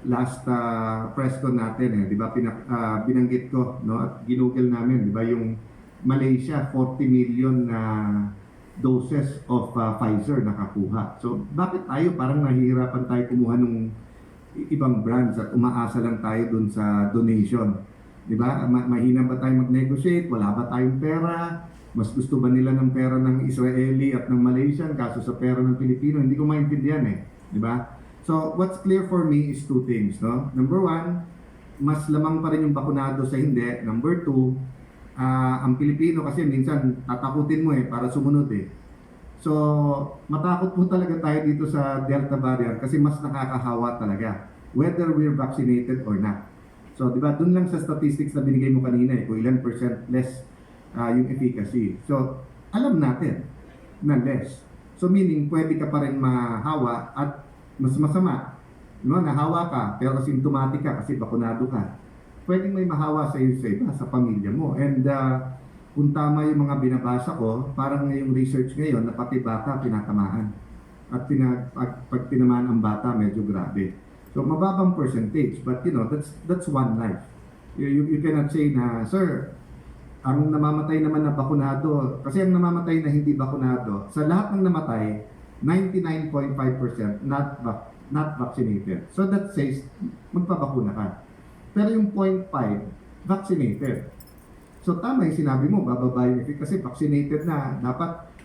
last press con natin, 'di ba? Binanggit ko, no, at ginugol namin, 'di ba, yung Malaysia 40 million na doses of Pfizer nakakuha. So bakit tayo parang nahihirapan tayo kumuha ng ibang brands at umaasa lang tayo dun sa donation? 'Di ba? Mahina ba tayo mag-negotiate? Wala ba tayong pera? Mas gusto ba nila ng pera ng Israeli at ng Malaysian kaso sa pera ng Pilipino? Hindi ko maintindihan, 'di ba? So, what's clear for me is two things, no? Number one, mas lamang pa rin yung bakunado sa hindi. Number two, ang Pilipino kasi minsan tatakutin mo para sumunod eh. So, matakot po talaga tayo dito sa Delta variant kasi mas nakakahawa talaga whether we're vaccinated or not. So, di ba, dun lang sa statistics na binigay mo kanina kung ilan percent less yung efficacy. So, alam natin na less. So, meaning, pwede ka pa rin mahawa at mas masama. No, nahawa ka pero asymptomatic ka kasi bakunado ka. Pwedeng may mahawa sa iyo sa iba, sa pamilya mo. And kung tama yung mga binabasa ko, parang ngayong research ngayon na pati bata pinatamaan. At pag tinamaan ang bata, medyo grabe. So mababang percentage, but that's one life. You cannot say na, sir, ang namamatay naman na bakunado, kasi ang namamatay na hindi bakunado, sa lahat ng namatay, 99.5% not vaccinated. So that says, magpabakuna ka. Pero yung 0.5, vaccinated. So tama yung sinabi mo, bababa yung kasi vaccinated na.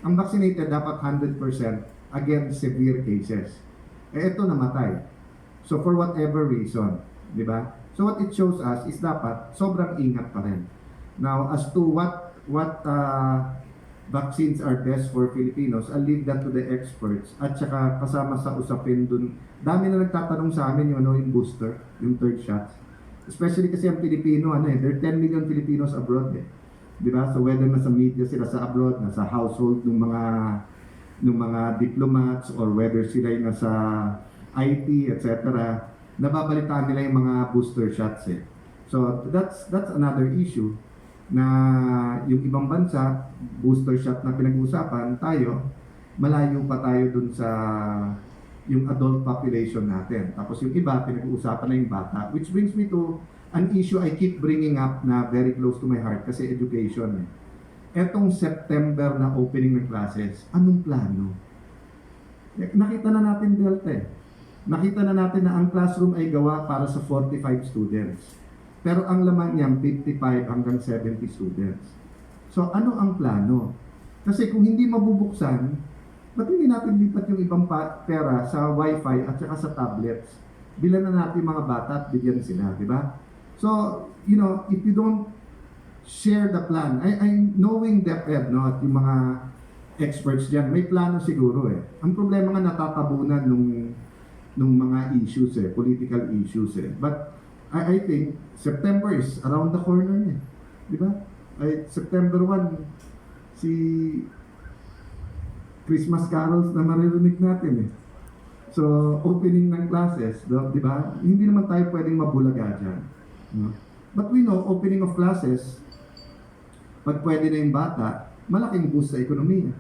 Ang vaccinated dapat 100% against severe cases. Ito namatay. So for whatever reason, di ba? So what it shows us is dapat sobrang ingat pa rin. Now, as to what vaccines are best for Filipinos, I'll leave that to the experts. At saka kasama sa usapin dun, dami na nagtatanong sa amin yung booster, yung third shots. Especially kasi ang Pilipino, there are 10 million Filipinos abroad Di ba? So whether nasa media sila sa abroad, nasa household ng mga diplomats, or whether sila yung nasa IT, etc., nababalitaan nila yung mga booster shots So that's another issue na yung ibang bansa, booster shot na pinag-uusapan, tayo, malayo pa tayo dun sa yung adult population natin. Tapos yung iba, pinag-uusapan na yung bata. Which brings me to an issue I keep bringing up na very close to my heart kasi education. Etong September na opening ng classes, anong plano? Nakita na natin Delta Nakita na natin na ang classroom ay gawa para sa 45 students. Pero ang laman niya, 55 hanggang 70 students. So ano ang plano? Kasi kung hindi mabubuksan, ba't hindi natin lipat yung ibang pera sa wifi at saka sa tablets? Bilan na natin mga bata at bigyan sila, di ba? So, if you don't share the plan, I'm knowing DepEd, no, at yung mga experts dyan, may plano siguro Ang problema nga natatabunan nung mga issues political issues But I think September is around the corner di ba? September 1, si Christmas carols na maririnig natin So, opening ng classes, di ba? Hindi naman tayo pwedeng mabulaga dyan. No? But we know, opening of classes, pag pwede na yung bata, malaking boost sa ekonomiya.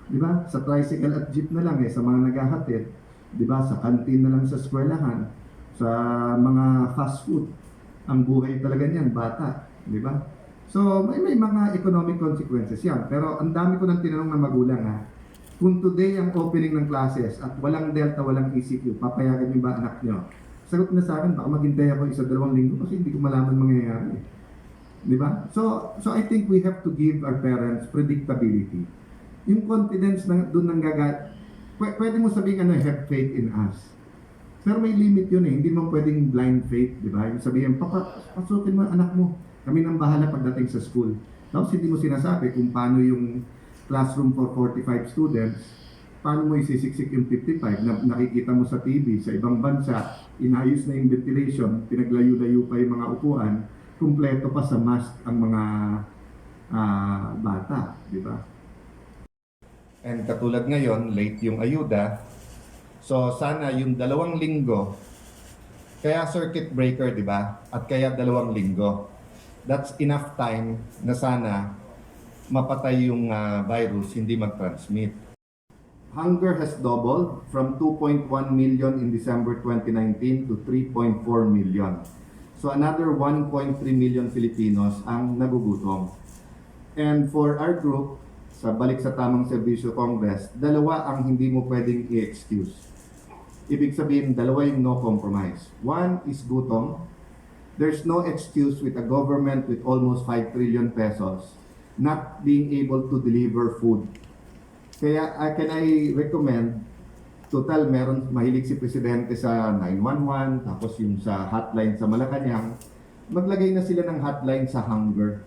Di ba? Sa tricycle at jeep na lang sa mga naghahatid. Di ba? Sa canteen na lang sa eskwelahan. Sa mga fast food. Ang buhay talaga niyan, bata. Di ba? So, may mga economic consequences yan. Pero ang dami ko nang tinanong ng magulang kung today ang opening ng classes at walang Delta, walang ECQ, papayagan niyo ba anak niyo? Sagot na sa akin, baka maghintay ako 1-2 linggo kasi hindi ko malaman mangyayari. Di ba? So I think we have to give our parents predictability. Yung confidence na doon nang pwede mo sabihin have faith in us. Pero may limit yun hindi mo pwedeng blind faith, di ba? Yung sabihin, pasukin mo anak mo. Kami nang bahala pagdating sa school. Tapos hindi mo sinasabi kung paano yung classroom for 45 students, paano mo isisiksik yung 55 na nakikita mo sa TV, sa ibang bansa, inayos na yung ventilation, pinaglayo-layo pa yung mga upuan, kumpleto pa sa mask ang mga bata, di ba? And katulad ngayon, late yung ayuda, so sana yung 2 linggo, kaya circuit breaker, di ba? At kaya 2 linggo. That's enough time na sana mapatay yung virus, hindi mag-transmit. hunger has doubled from 2.1 million in December 2019 to 3.4 million. So another 1.3 million Filipinos ang nagugutom. And for our group, sa Balik sa Tamang Serbisyo Congress, dalawa ang hindi mo pwedeng i-excuse. Ibig sabihin, dalawa yung no compromise. One is gutom. There's no excuse with a government with almost 5 trillion pesos not being able to deliver food. Kaya can I recommend, total meron mahilig si Presidente sa 911, tapos yung sa hotline sa Malacanang, maglagay na sila ng hotline sa hunger.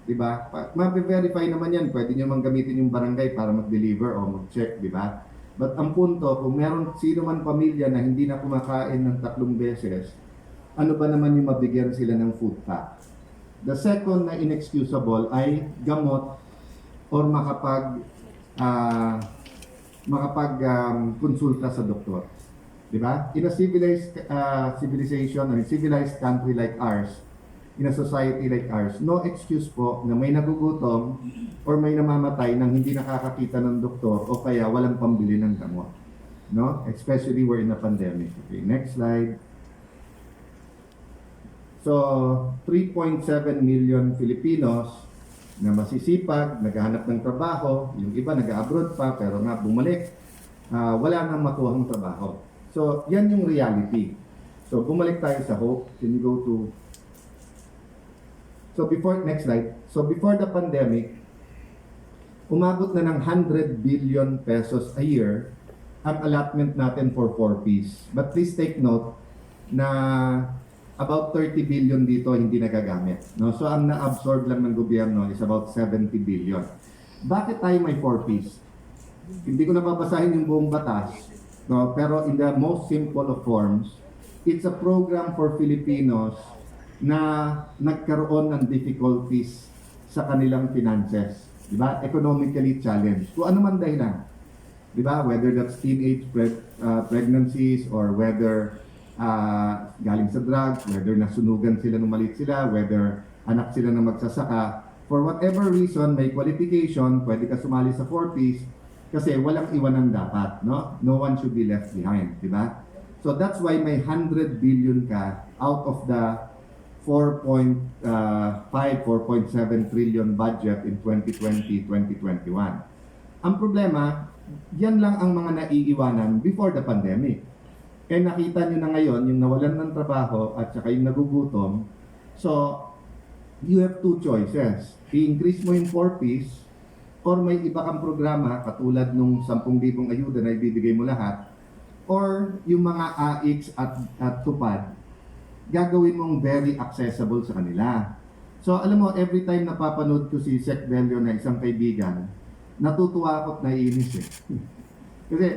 Diba? Ma-verify naman yan, pwede nyo mang gamitin yung barangay para mag-deliver o mag-check, diba? But ang punto, kung meron sino man pamilya na hindi na kumakain ng 3 beses, ano ba naman yung mabigyan sila ng food pack? The second na inexcusable ay gamot or konsulta sa doktor. Diba? In a civilized civilization, a civilized country like ours, in a society like ours, no excuse po na may nagugutom or may namamatay nang hindi nakakakita ng doktor o kaya walang pambili ng gamot. No? Especially we're in a pandemic. Okay, next slide. So, 3.7 million Filipinos na masisipag, naghahanap ng trabaho, yung iba nag-abroad pa pero nga bumalik, wala nang makuhang trabaho. So, yan yung reality. So, bumalik tayo sa hope. Can you go to... So, next slide. So, before the pandemic, umabot na ng 100 billion pesos a year ang allotment natin for 4Ps. But please take note na about 30 billion dito hindi nagagamit. No? So, ang na-absorb lang ng gobyerno is about 70 billion. Bakit tayo may 4Ps? Hindi ko nababasahin yung buong batas, no? Pero in the most simple of forms, it's a program for Filipinos na nagkaroon ng difficulties sa kanilang finances. Diba? Economically challenged. Kung ano man dahilan. Diba? Whether that's teenage pregnancies or whether galing sa drugs, whether nasunugan sila nung maliit sila, whether anak sila ng magsasaka. For whatever reason, may qualification, pwede ka sumali sa 4Ps kasi walang iwanan dapat. No? No one should be left behind. Diba? So that's why may 100 billion ka out of the 4.7 trillion budget in 2020-2021. Ang problema, yan lang ang mga naiiwanan before the pandemic. Kaya nakita nyo na ngayon, yung nawalan ng trabaho at saka yung nagugutom. So, you have two choices. I-increase mo yung 4Ps or may iba kang programa katulad nung 10,000 ayuda na ibibigay mo lahat or yung mga AIX at tupad gagawin mong very accessible sa kanila. So, alam mo, every time napapanood ko si Sec Bello na isang kaibigan, natutuwa ako at naiinis eh. Kasi,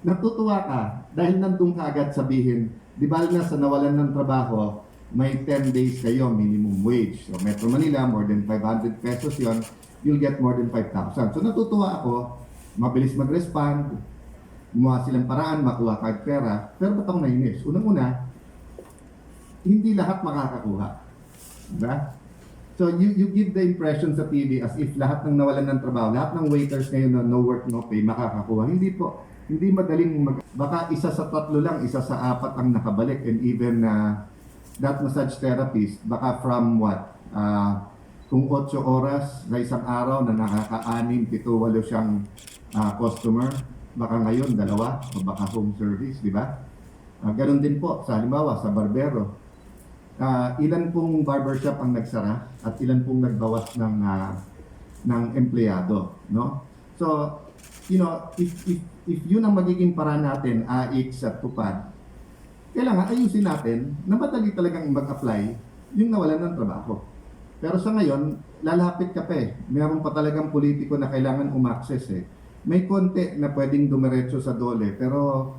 natutuwa ka dahil nandun ka agad sabihin, di ba na sa nawalan ng trabaho, may 10 days kayo minimum wage. So, Metro Manila, more than 500 pesos yon, you'll get more than 5,000. So, natutuwa ako, mabilis mag-respond, gumawa silang paraan, makuha kahit pera, pero ba't ako nainis? Unang-una, hindi lahat makakakuha. Diba? So, you give the impression sa TV as if lahat ng nawalan ng trabaho, lahat ng waiters ngayon na no work, no pay, makakakuha. Hindi po. Hindi madaling baka isa sa 3 lang, isa sa 4 ang nakabalik. And even that massage therapist, baka from what? Kung 8 oras sa isang araw na nakaka-6, 7, 8 siyang customer, baka ngayon 2 o baka home service, di ba? Ganon din po, sa halimbawa, sa barbero. Ilan pong barbershop ang nagsara at ilan pong nagbawas ng empleyado, no? So, you know, if yun ang magiging paraan natin, AIX at tupad, kailangan ayusin natin na madali talagang mag-apply yung nawalan ng trabaho. Pero sa ngayon, lalapit ka pa eh. Meron pa talagang politiko na kailangan umaccess eh. May konti na pwedeng dumiretso sa dole, pero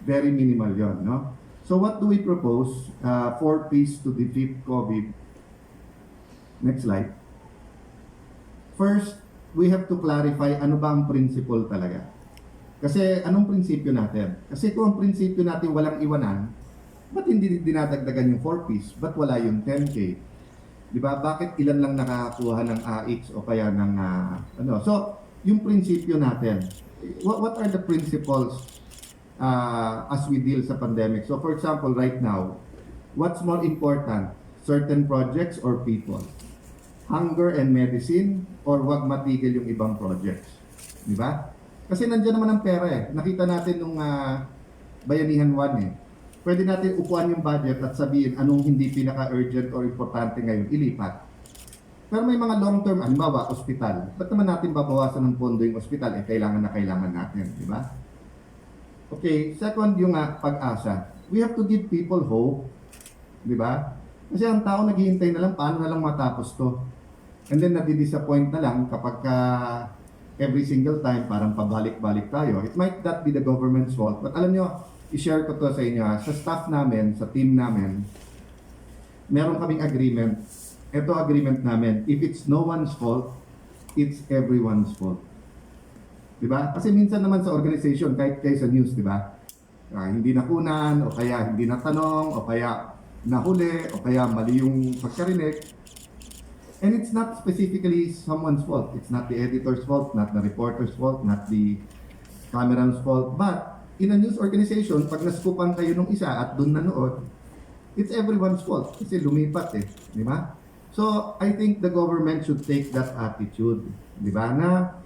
very minimal yon, no? So what do we propose? 4Ps to defeat COVID. Next slide. First, we have to clarify ano ba ang principle talaga. Kasi anong prinsipyo natin? Kasi kung ang prinsipyo natin walang iwanan, ba't hindi dinadagdagan yung 4Ps? Ba't wala yung 10K? Diba? Bakit ilan lang nakakakuha ng AX o kaya ng ano? So, yung prinsipyo natin, what are the principles as we deal sa pandemic? So for example, right now, what's more important? Certain projects or people? Hunger and medicine or wag matigil yung ibang projects? Di ba? Kasi nandiyan naman ang pera eh. Nakita natin nung Bayanihan 1 eh. Pwede natin upuan yung budget at sabihin anong hindi pinaka-urgent or importante ngayon, ilipat. Pero may mga long-term, halimbawa, ospital. Ba't naman natin babawasan ng pondo yung ospital? Eh, kailangan na kailangan natin, di ba? Okay, second yung pag-asa. We have to give people hope, di ba? Kasi ang tao naghihintay na lang, paano na lang matapos to? And then nadi-disappoint na lang kapag every single time parang pabalik-balik tayo. It might not be the government's fault, but alam nyo, i-share ko to sa inyo. Sa staff namin, sa team namin, meron kaming agreement. Ito agreement namin. If it's no one's fault, it's everyone's fault. Diba? Kasi minsan naman sa organization, kahit kayo sa news, diba? Hindi nakunan, o kaya hindi natanong, o kaya nahuli, o kaya mali yung pagkarinig. And it's not specifically someone's fault. It's not the editor's fault, not the reporter's fault, not the cameraman's fault. But in a news organization, pag naskupan kayo nung isa at dun nanood, it's everyone's fault. Kasi lumipat eh. Di ba? So, I think the government should take that attitude. Di ba? Na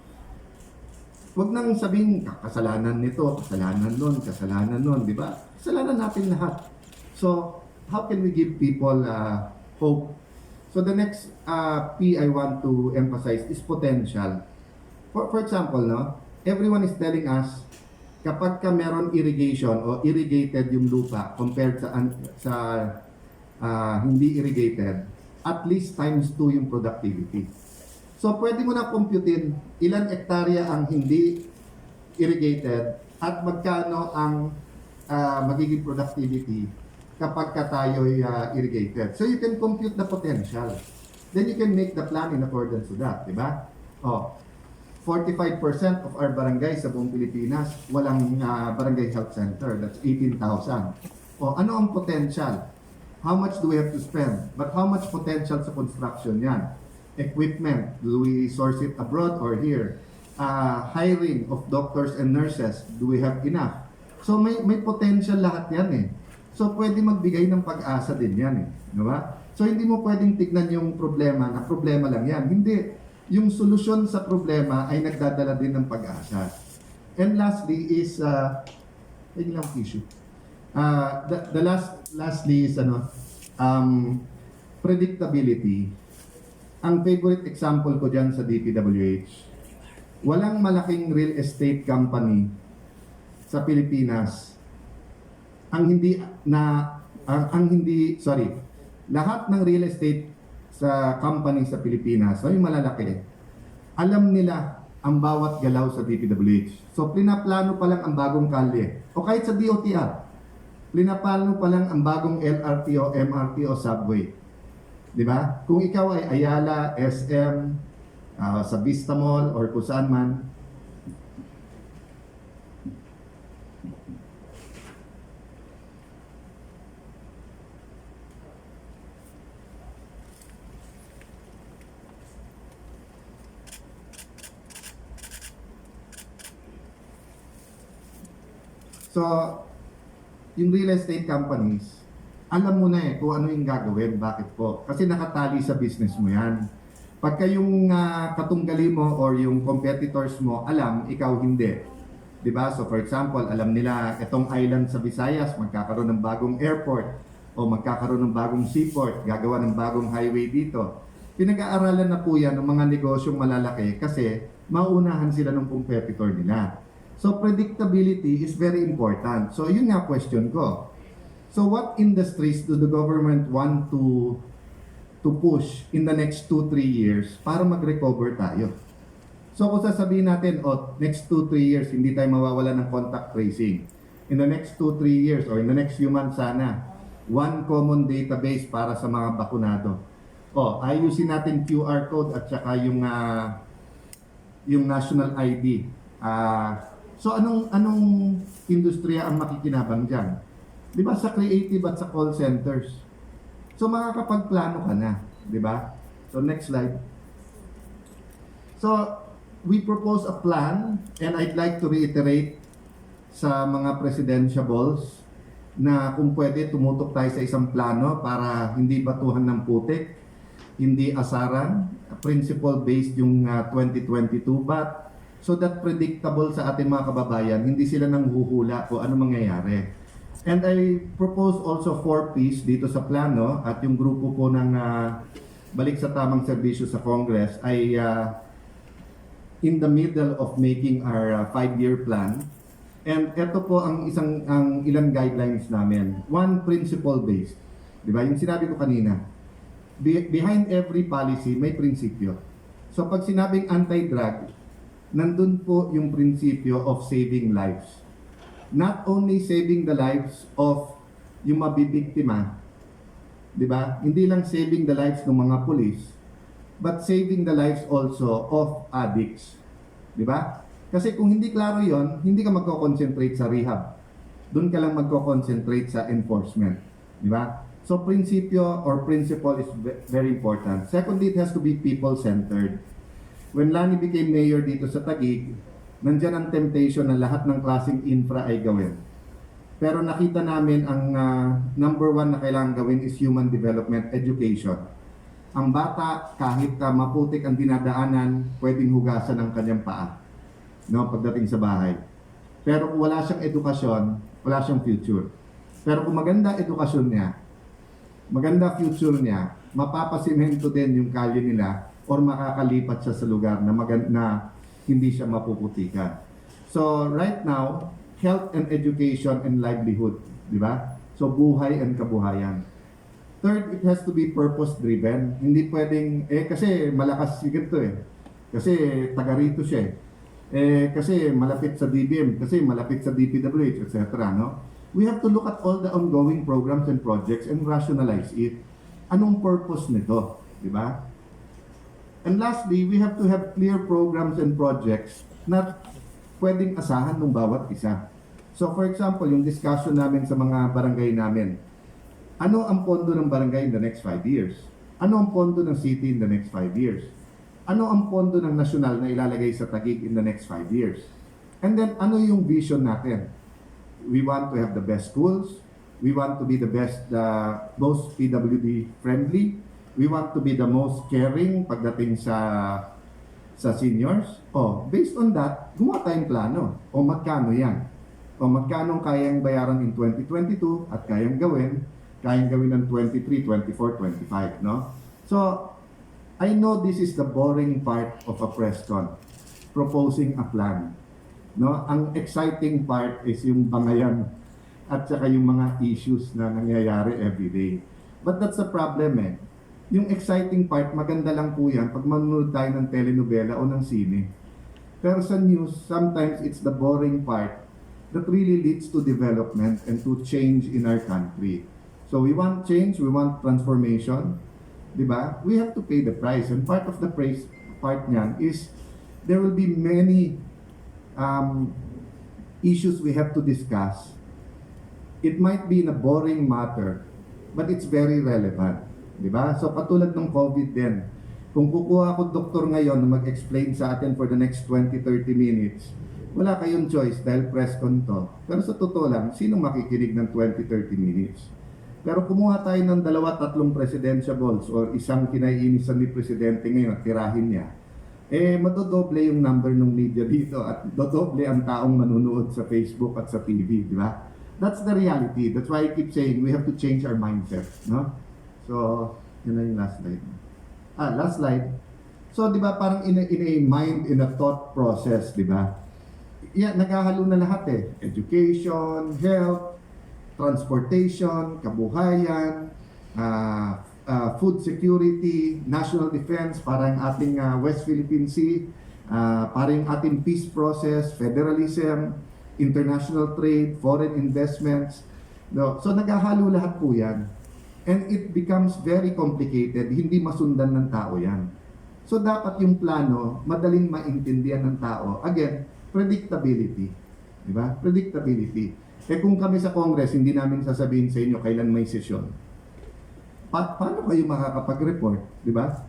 huwag nang sabihin, kasalanan nito, kasalanan nun, di ba? Kasalanan natin lahat. So, how can we give people hope? So the next P I want to emphasize is potential. For example, no, everyone is telling us kapag ka meron irrigation o irrigated yung lupa compared sa hindi irrigated, at least times 2 yung productivity. So pwede mo na computein ilan hektarya ang hindi irrigated at magkano ang magiging productivity kapag ka tayo'y irrigated. So you can compute the potential. Then you can make the plan in accordance to that, di ba? 45% of our barangay sa buong Pilipinas, walang barangay health center. That's 18,000. Ano ang potential? How much do we have to spend? But how much potential sa construction yan? Equipment, do we source it abroad or here? Hiring of doctors and nurses, do we have enough? So may potential lahat yan eh. So, pwede magbigay ng pag-asa din yan eh. Diba? So, hindi mo pwedeng tignan yung problema na problema lang yan. Hindi. Yung solusyon sa problema ay nagdadala din ng pag-asa. And lastly is, hindi lang tissue. Lastly is, predictability. Ang favorite example ko dyan sa DPWH, walang malaking real estate company sa Pilipinas lahat ng real estate sa company sa Pilipinas, yung malalaki, alam nila ang bawat galaw sa DPWH. So, plinaplano pa lang ang bagong kalye. O kahit sa DOTR, plinaplano pa lang ang bagong LRT o MRT o subway. Di ba? Kung ikaw ay Ayala, SM, sa Vista Mall, or kung saan man, so, yung real estate companies, alam mo na kung ano yung gagawin. Bakit po? Kasi nakatali sa business mo yan. Pagka yung katunggali mo or yung competitors mo, alam, ikaw hindi. Diba? So for example, alam nila itong island sa Visayas, magkakaroon ng bagong airport o magkakaroon ng bagong seaport, gagawa ng bagong highway dito. Pinag-aaralan na po yan ng mga negosyong malalaki kasi mauunahan sila ng competitor nila. So predictability is very important. So yun nga question ko. So what industries do the government want to push in the next 2-3 years para mag-recover tayo? So kung sasabihin natin, next 2-3 years hindi tayo mawawala ng contact tracing. In the next 2-3 years or in the next few months sana, one common database para sa mga bakunado. Ayusin natin QR code at saka yung national ID. So anong industriya ang makikinabang diyan? 'Di ba sa creative at sa call centers? So makakapagplano ka na, 'di ba? So next slide. So we propose a plan, and I'd like to reiterate sa mga presidentiables na kung pwede tumutok tayo sa isang plano para hindi batuhan ng putik, hindi asaran, principle-based yung 2022 but so that predictable sa ating mga kababayan, hindi sila nang huhula kung ano mangyayari. And I propose also 4 Ps dito sa plano at yung grupo po ng Balik sa Tamang Serbisyo sa Congress ay in the middle of making our 5-year plan. And ito po ang ilang guidelines namin. One, principle-based. Di ba? Yung sinabi ko kanina, behind every policy, may prinsipyo. So pag sinabing anti-drug, nandun po yung prinsipyo of saving lives. Not only saving the lives of yung mabibiktima, di ba? Hindi lang saving the lives ng mga police, but saving the lives also of addicts. Di ba? Kasi kung hindi klaro yon, hindi ka magko-concentrate sa rehab. Doon ka lang magko-concentrate sa enforcement. Di ba? So, prinsipyo or principle is very important. Secondly, it has to be people-centered. When Lani became mayor dito sa Taguig, nandyan ang temptation na lahat ng klaseng infra ay gawin. Pero nakita namin ang number 1 na kailangan gawin is human development education. Ang bata, kahit maputik ang dinadaanan, pwedeng hugasan ng kanyang paa, no, pagdating sa bahay. Pero kung wala siyang edukasyon, wala siyang future. Pero kung maganda edukasyon niya, maganda future niya, mapapasimento din yung kalye nila or makakalipat siya sa lugar na, na hindi siya mapuputikan. So right now, health and education and livelihood, di ba? So buhay and kabuhayan. Third, it has to be purpose-driven. Hindi pwedeng, kasi malakas yung ganito Kasi taga rito siya kasi malapit sa DBM, kasi malapit sa DPWH, etc. No? We have to look at all the ongoing programs and projects and rationalize it. Anong purpose nito? Di ba? And lastly, we have to have clear programs and projects na pwedeng asahan ng bawat isa. So for example, yung discussion namin sa mga barangay namin, ano ang pondo ng barangay in the next 5 years? Ano ang pondo ng city in the next 5 years? Ano ang pondo ng nasyonal na ilalagay sa Taguig in the next 5 years? And then, ano yung vision natin? We want to have the best schools. We want to be the best, most PWD friendly. We want to be the most caring pagdating sa seniors. Based on that, gumawa tayong plano. Magkano yan? Magkano kayang bayaran in 2022 at kayang gawin ng 23, 24, 25, no? So, I know this is the boring part of a press con, proposing a plan. No, ang exciting part is yung bangayan at saka yung mga issues na nangyayari every day. But that's the problem Yung exciting part, maganda lang po yan pag manonood tayo ng telenovela o ng sine. Pero sa news, sometimes it's the boring part that really leads to development and to change in our country. So we want change, we want transformation. Diba? We have to pay the price, and part of the price part niyan is there will be many issues we have to discuss. It might be in a boring matter, but it's very relevant. Diba? So katulad ng COVID din, kung kukuha ako doktor ngayon na mag-explain sa atin for the next 20-30 minutes, wala kayong choice dahil press con to. Pero sa totoo lang, sino makikinig ng 20-30 minutes? Pero kumuha tayo ng 2-3 presidentiables o isang kinaiinisan ni Presidente ngayon at tirahin niya, madodoble yung number ng media dito at dodoble ang taong manunood sa Facebook at sa TV, di ba? That's the reality. That's why I keep saying we have to change our mindset, no? So, yun na yung last slide. Last slide. So, di ba, parang in a thought process, di ba? Naghahalo na lahat Education, health, transportation, kabuhayan, food security, national defense, parang ating West Philippine Sea, parang ating peace process, federalism, international trade, foreign investments. No? So naghahalo lahat po yan. And it becomes very complicated, hindi masundan ng tao yan. So dapat yung plano, madaling maintindihan ng tao. Again, predictability. Diba? Predictability. Kung kami sa Congress, hindi namin sasabihin sa inyo kailan may sesyon. Paano kayo makakapag-report? Di ba?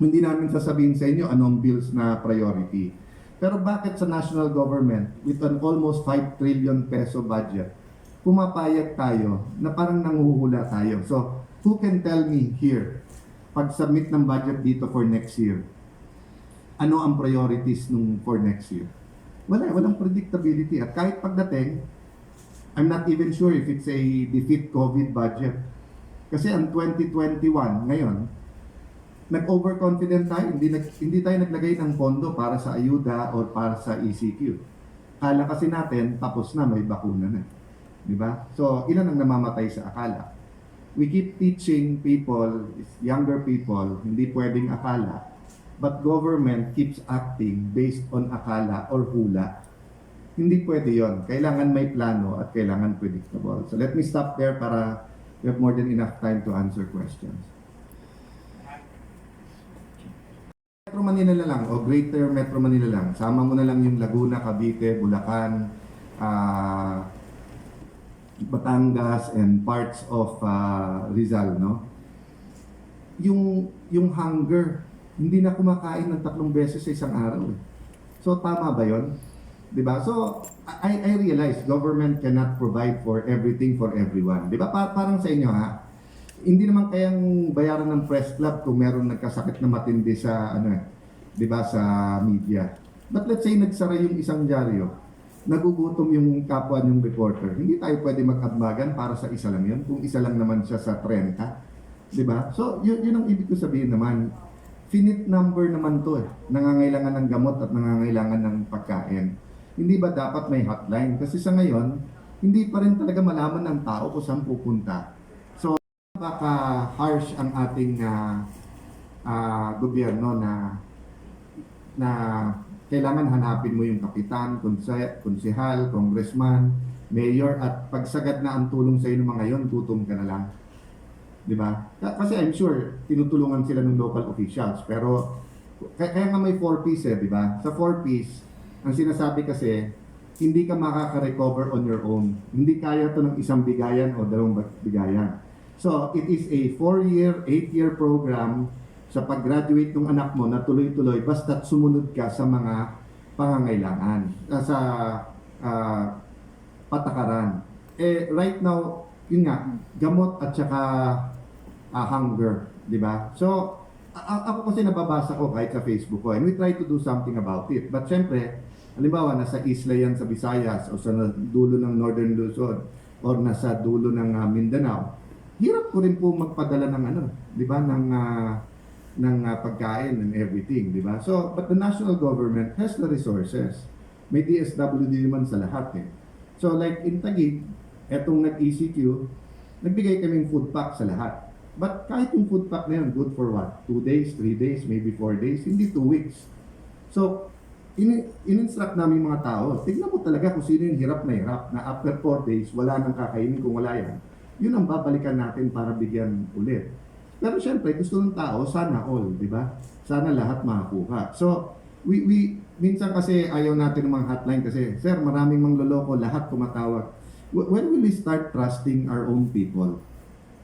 Hindi namin sasabihin sa inyo anong bills na priority. Pero bakit sa national government with an almost 5 trillion peso budget, pumapayag tayo na parang nanguhula tayo? So, who can tell me here, pag-submit ng budget dito for next year, ano ang priorities nung for next year? Walang predictability. At kahit pagdating, I'm not even sure if it's a defeat COVID budget. Kasi ang 2021 ngayon, nag-overconfident tayo, hindi tayo naglagay ng pondo para sa ayuda or para sa ECQ. Kala kasi natin, tapos na, may bakuna na. Di ba? So, ilan ang namamatay sa akala? We keep teaching people, younger people, hindi pwedeng akala, but government keeps acting based on akala or hula. Hindi pwede yon. Kailangan may plano at kailangan predictable. So let me stop there para we have more than enough time to answer questions. Metro Manila na lang o Greater Metro Manila lang. Sama mo na lang yung Laguna, Cavite, Bulacan, Batangas, and parts of Rizal, no? Yung hunger, hindi na kumakain ng 3 beses sa isang araw. So tama ba 'yon? 'Di ba? So I realize government cannot provide for everything for everyone. 'Di ba? Parang sa inyo ha. Hindi naman kayang bayaran ng press club kung meron nagkasakit na matindi sa 'di ba, sa media. But let's say nagsara yung isang dyaryo, nagugutom yung kapwa yung reporter. Hindi tayo pwede mag-ambagan para sa isa lang 'yun kung isa lang naman siya sa 30. 'Di ba? So yun ang ibig ko sabihin naman. Finite number naman to nangangailangan ng gamot at nangangailangan ng pagkain. Hindi ba dapat may hotline? Kasi sa ngayon, hindi pa rin talaga malaman ng tao kung saan pupunta. So, baka harsh ang ating gobyerno na kailangan hanapin mo yung kapitan, konsehal, congressman, mayor, at pagsagad na ang tulong sa iyo ng mga yon, gutom ka na lang. Di ba? Kasi I'm sure tinutulungan sila ng local officials, pero kaya nga may 4Ps di ba? Sa 4Ps, ang sinasabi kasi, hindi ka makaka-recover on your own. Hindi kaya to ng isang bigayan o 2 bigayan. So, it is a 4-year, 8-year program sa pag-graduate ng anak mo na tuloy-tuloy basta't sumunod ka sa mga pangangailangan, sa patakaran. Right now, yun nga, gamot at saka hunger, di ba? So, ako kasi nababasa ko kahit sa Facebook ko, and we try to do something about it. But syempre, halimbawa, nasa isla yan sa Visayas o sa dulo ng Northern Luzon or nasa dulo ng Mindanao, hirap ko rin po magpadala ng di ba, ng pagkain and everything, di ba? So, but the national government has the resources. May DSWD naman sa lahat eh. So, like in Taguig, etong nag-ECQ, nagbigay kaming food pack sa lahat. But kahit yung food pack na yun, good for what? 2 days, 3 days, maybe 4 days, hindi 2 weeks. So, in-instruct namin mga tao, tignan mo talaga kung sino yung hirap na after 4 days, wala nang kakainin kung wala yan. Yun ang babalikan natin para bigyan ulit. Pero syempre, gusto ng tao, sana all, di ba? Sana lahat makakuha. So, we minsan kasi ayaw natin ng mga hotline kasi, sir, maraming mangloloko, lahat tumatawag. When will we start trusting our own people?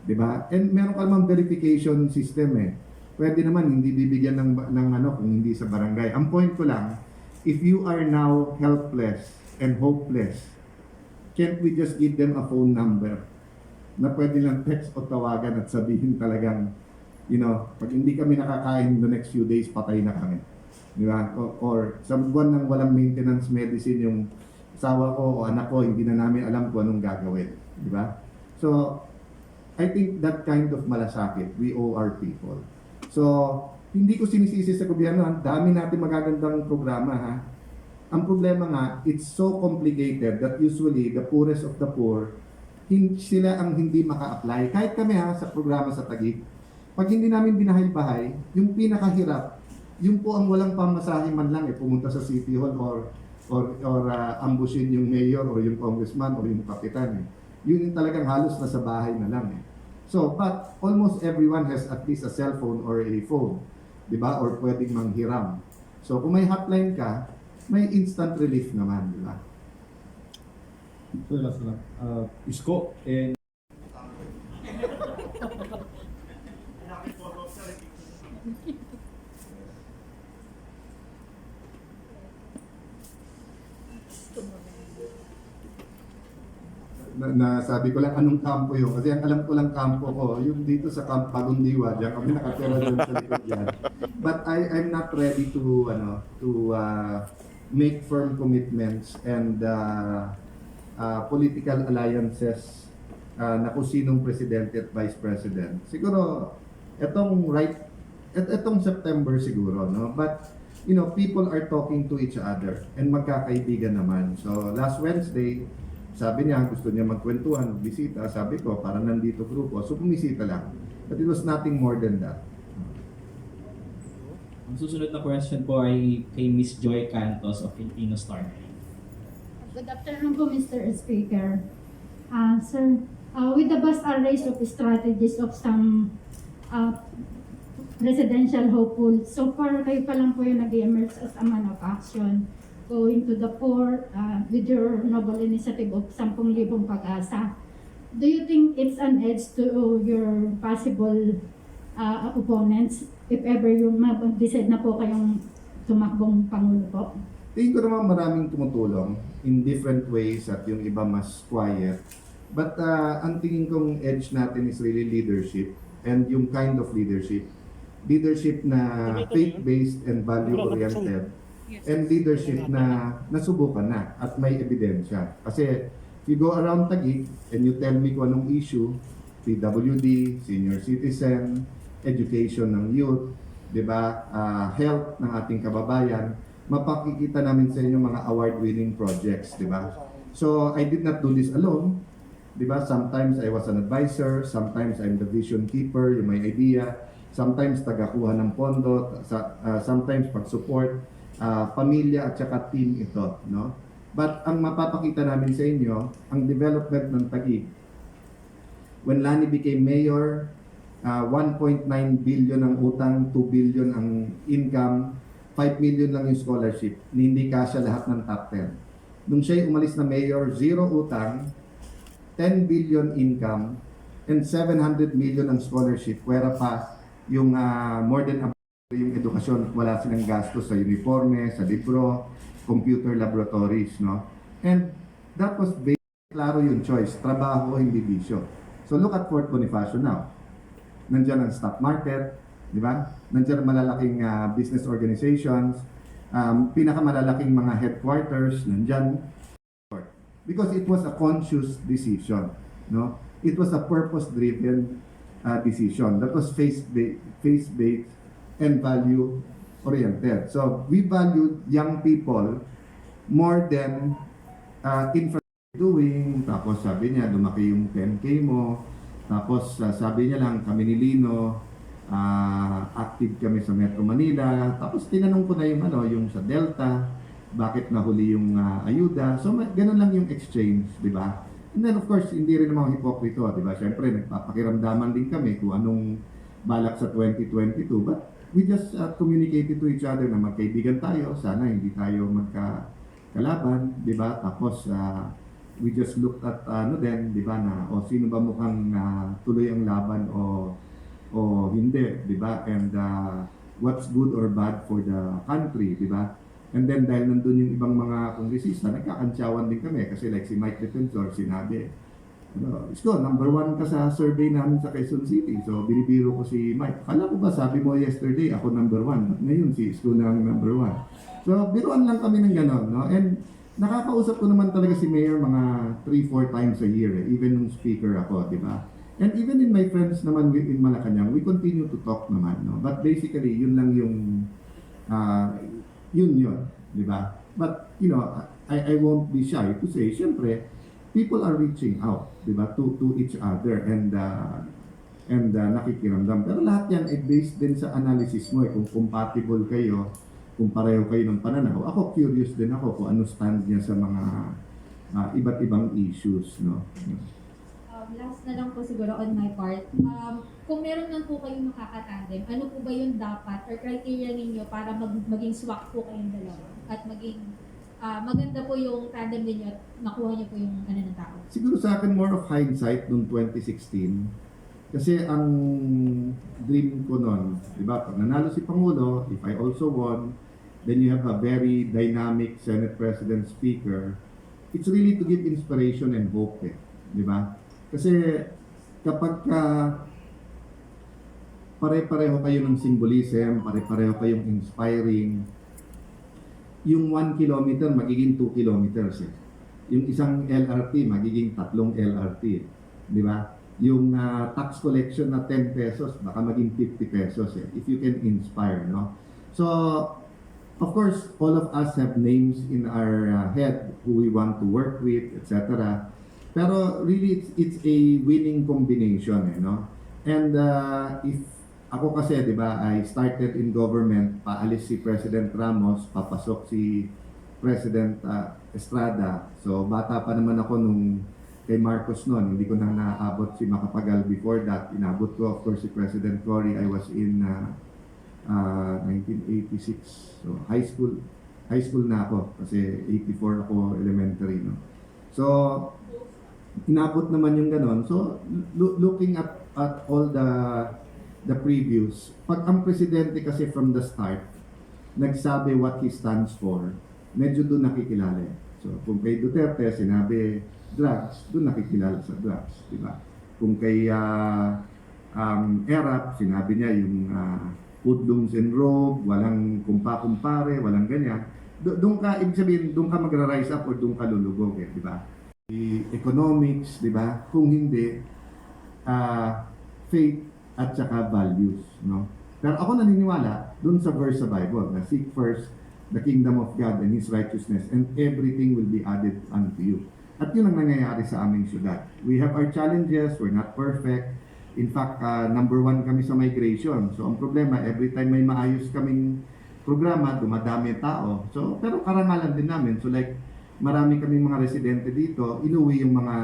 Di ba? And meron ka namang verification system eh. Pwede naman hindi bibigyan ng kung hindi sa barangay. Ang point ko lang, if you are now helpless and hopeless, can't we just give them a phone number na pwede lang text o tawagan at sabihin talagang, pag hindi kami nakakain the next few days, patay na kami. Di ba? Or sa buwan ng walang maintenance medicine yung asawa ko o anak ko, hindi na namin alam kung anong gagawin. Di ba? So, I think that kind of malasakit, we owe our people. So, hindi ko sinisisi sa gobyerno, ang dami natin magagandang programa ha. Ang problema nga, it's so complicated that usually the poorest of the poor, sila ang hindi maka-apply. Kahit kami sa programa sa Taguig, pag hindi namin binahay-bahay, yung pinakahirap, yung po ang walang pamasahe man lang pumunta sa City Hall or ambushin yung mayor or yung congressman or yung kapitan Yun yung talagang halos nasa bahay na lang So, but almost everyone has at least a cellphone or a phone, di ba? Or pwedeng manghiram. So, kung may hotline ka, may instant relief naman, di ba? So, last lang. Isko and na sabi ko lang anong kampo yun. Kasi ang alam ko lang kampo ko, yung dito sa Camp Bagong Diwa, diyan kami nakatira doon sa likod yan. But I'm not ready to, make firm commitments and political alliances na kung sinong presidente at vice president. Siguro, etong September siguro, no? But, people are talking to each other and magkakaibigan naman. So, last Wednesday, sabi niya, gusto niya magkwentuhan, bisita. Sabi ko, para nandito grupo. So, bumisita lang. But it was nothing more than that. Ang susunod na question po ay kay Miss Joy Cantos of Filipino Star. Good afternoon po, Mr. Speaker. Sir, with the vast arrays of strategies of some presidential hopeful, so far kayo pa lang po yung nag-emerge as a man of action, going to the poor with your noble initiative of 10,000 pag-asa. Do you think it's an edge to your possible opponents if ever yung mag-decide na po kayong tumakbong Pangulo po? Tingin ko naman maraming tumutulong in different ways at yung iba mas quiet. But ang tingin kong edge natin is really leadership and yung kind of leadership. Leadership na faith-based and value-oriented and leadership na nasubukan na at may ebidensya. Kasi if you go around Taguig and you tell me kung anong issue, PWD, senior citizen, education ng youth, di ba, health ng ating kababayan, mapakikita namin sa inyo mga award-winning projects, di ba? So, I did not do this alone, di ba? Sometimes I was an advisor, sometimes I'm the vision keeper, yung may idea, sometimes tagakuha ng pondo, sometimes pag-support, pamilya at saka team ito, no? But ang mapapakita namin sa inyo, ang development ng Taguig, when Lani became mayor, 1.9 billion ang utang, 2 billion ang income, 5 million lang yung scholarship. Hindi kasya lahat ng top 10. Nung siya'y umalis na mayor, 0 utang, 10 billion income, and 700 million ang scholarship. Where pa yung more than yung edukasyon, wala silang gastos sa uniforme, sa libro, computer laboratories, no? And that was klaro yung choice, trabaho, hindi bisyo. So look at Fort Bonifacio now. Nandiyan ang stock market, di ba? Nandiyan ang malalaking business organizations, pinakamalalaking mga headquarters, nandiyan. Because it was a conscious decision, no? It was a purpose-driven decision that was faith-based and value-oriented. So we valued young people more than infrastructure doing. Tapos sabi niya, lumaki yung 10K mo. Tapos sabi niya lang, kami ni Lino, active kami sa Metro Manila. Tapos tinanong ko na yung sa Delta, bakit nahuli yung ayuda. So ganun lang yung exchange, di ba? And then of course, hindi rin naman hipokrito, di ba? Siyempre, nagpapakiramdaman din kami kung anong balak sa 2022. But we just communicated to each other na magkaibigan tayo. Sana hindi tayo magkalaban, di ba? Tapos we just looked at di ba, na sino ba mukhang tuloy ang laban o hindi, di ba? And what's good or bad for the country, di ba? And then dahil nandun yung ibang mga kongresista, nagkakantsawan din kami kasi like si Mike Defensor sinabi, Isko, number 1 ka sa survey namin sa Quezon City. So binibiro ko si Mike. Akala ko ba sabi mo yesterday ako number 1, ngayon si Isko na ang number 1. So biruan lang kami ng ganon, no? And nakakausap ko naman talaga si Mayor mga 3-4 times a year, even nung speaker ako, di ba? And even in my friends naman in Malacanang, we continue to talk naman, no? But basically, yun lang yung, yun, di ba? But, I won't be shy to say, syempre, people are reaching out, di ba, to each other and nakikiramdam. Pero lahat yan ay based din sa analysis mo, kung compatible kayo, kung pareho kayo ng pananaw. Ako curious din ako kung ano stand niya sa mga iba't ibang issues, no? Last na lang po siguro on my part. Kung meron lang po kayong makakatandem, ano po ba yung dapat or criteria ninyo para maging swak po kayong dalawa at maging maganda po yung tandem ninyo at nakuha niyo po yung ng tao? Siguro sa akin more of hindsight noong 2016. Kasi ang dream ko noon, di ba, pag nanalo si Pangulo, if I also won, then you have a very dynamic Senate President Speaker. It's really to give inspiration and hope. di ba? Kasi kapag pare-pareho kayo ng symbolism, pare-pareho kayong inspiring, yung 1 kilometer magiging 2 kilometers eh. Yung isang LRT magiging 3 LRT eh. Di ba? Yung tax collection na 10 pesos baka maging 50 pesos eh, if you can inspire, no? So of course all of us have names in our head who we want to work with, etc. Pero really it's a winning combination eh, no? And if ako kasi, di ba, I started in government, paalis si President Ramos, papasok si President Estrada. So bata pa naman ako nung kay Marcos noon, hindi ko na naabot si Macapagal before that. Inabot ko of course si President Cory. I was in 1986. So high school na ako kasi 84 ako elementary, no. So inabot naman yung ganon. So looking at all the previews, pag ang presidente kasi from the start nagsabi what he stands for, medyo doon nakikilala eh. So kung kay Duterte sinabi drugs, doon nakikilala sa drugs, di ba? Kung kay ERAP, sinabi niya yung hoodlums and rogue, walang kumpa-kumpare, walang ganyan. Doon ka, ibig sabihin, doon ka magra-rise up or doon ka lulubog eh, di ba? Economics, di ba? Kung hindi, faith at saka values, no? Pero ako naniniwala doon sa verse sa Bible na seek first the kingdom of God and His righteousness and everything will be added unto you. At yun ang nangyayari sa aming syudad. We have our challenges, we're not perfect. In fact, number 1 kami sa migration. So ang problema, every time may maayos kaming programa, dumadami tao. So, pero karangalan din namin. So like, marami kaming mga residente dito, inuwi yung mga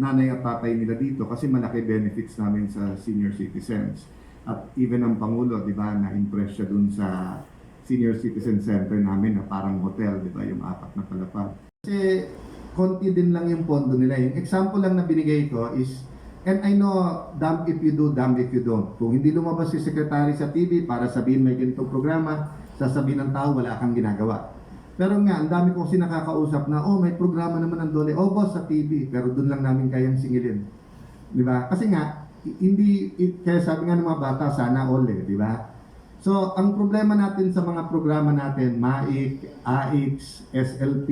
nanay at tatay nila dito kasi malaki benefits namin sa senior citizens. At even ang Pangulo, di ba, na-impress siya dun sa senior citizen center namin na parang hotel, di ba, yung 4 na palapag. Kasi konti din lang yung pondo nila. Yung example lang na binigay ko is, and I know, damn if you do, damn if you don't. Kung hindi lumabas si secretary sa TV para sabihin may ganitong programa, sasabihin ng tao wala kang ginagawa. Pero nga, ang dami ko kasi nakakausap na, oh, may programa naman ng Dole. Oh, boss, sa TV. Pero doon lang namin kayang singilin. Di ba? Kasi nga, kaya sabi nga ng mga bata, sana all eh, di ba? So, ang problema natin sa mga programa natin, MAIC, AIX, SLP,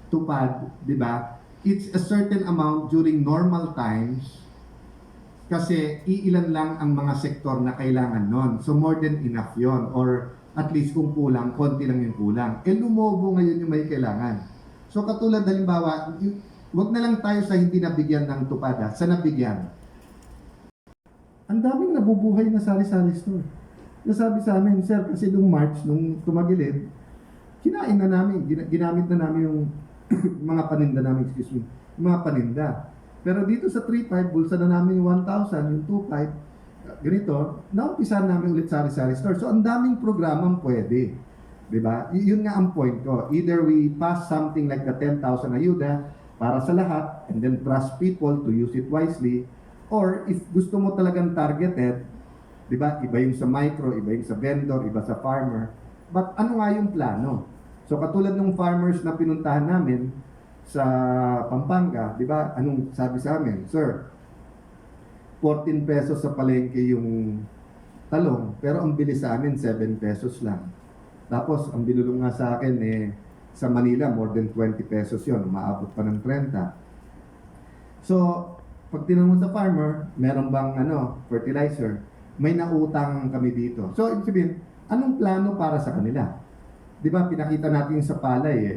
TUPAD, di ba? It's a certain amount during normal times kasi iilan lang ang mga sektor na kailangan nun. So, more than enough yon, or at least kung kulang, konti lang yung kulang. Lumobo ngayon yung may kailangan. So katulad halimbawa, wag na lang tayo sa hindi nabigyan ng TUPAD, sa nabigyan. Ang daming nabubuhay na sari-sari store. Nasabi sa amin, sir, kasi nung March, nung tumagilid, kinain na namin, ginamit na namin yung mga paninda namin, mga paninda. Pero dito sa 3.5, bulsa na namin yung 1,000, yung 2.5, ganito, naumpisahan namin ulit sari-sari store. So, ang daming programang pwede. Diba? Yun nga ang point ko. Either we pass something like the 10,000 ayuda para sa lahat and then trust people to use it wisely, or if gusto mo talagang targeted, diba? Iba yung sa micro, iba yung sa vendor, iba sa farmer. But ano nga yung plano? So, katulad ng farmers na pinuntahan namin sa Pampanga, diba? Anong sabi sa amin? Sir, 14 pesos sa palengke yung talong, pero ang bili sa amin 7 pesos lang. Tapos ang binulong nga sa akin sa Manila more than 20 pesos yon, umaabot pa ng 30. So pag tinanong sa farmer, meron bang fertilizer? May nautang kami dito. So ibig sabihin, anong plano para sa kanila? Di ba pinakita natin sa palay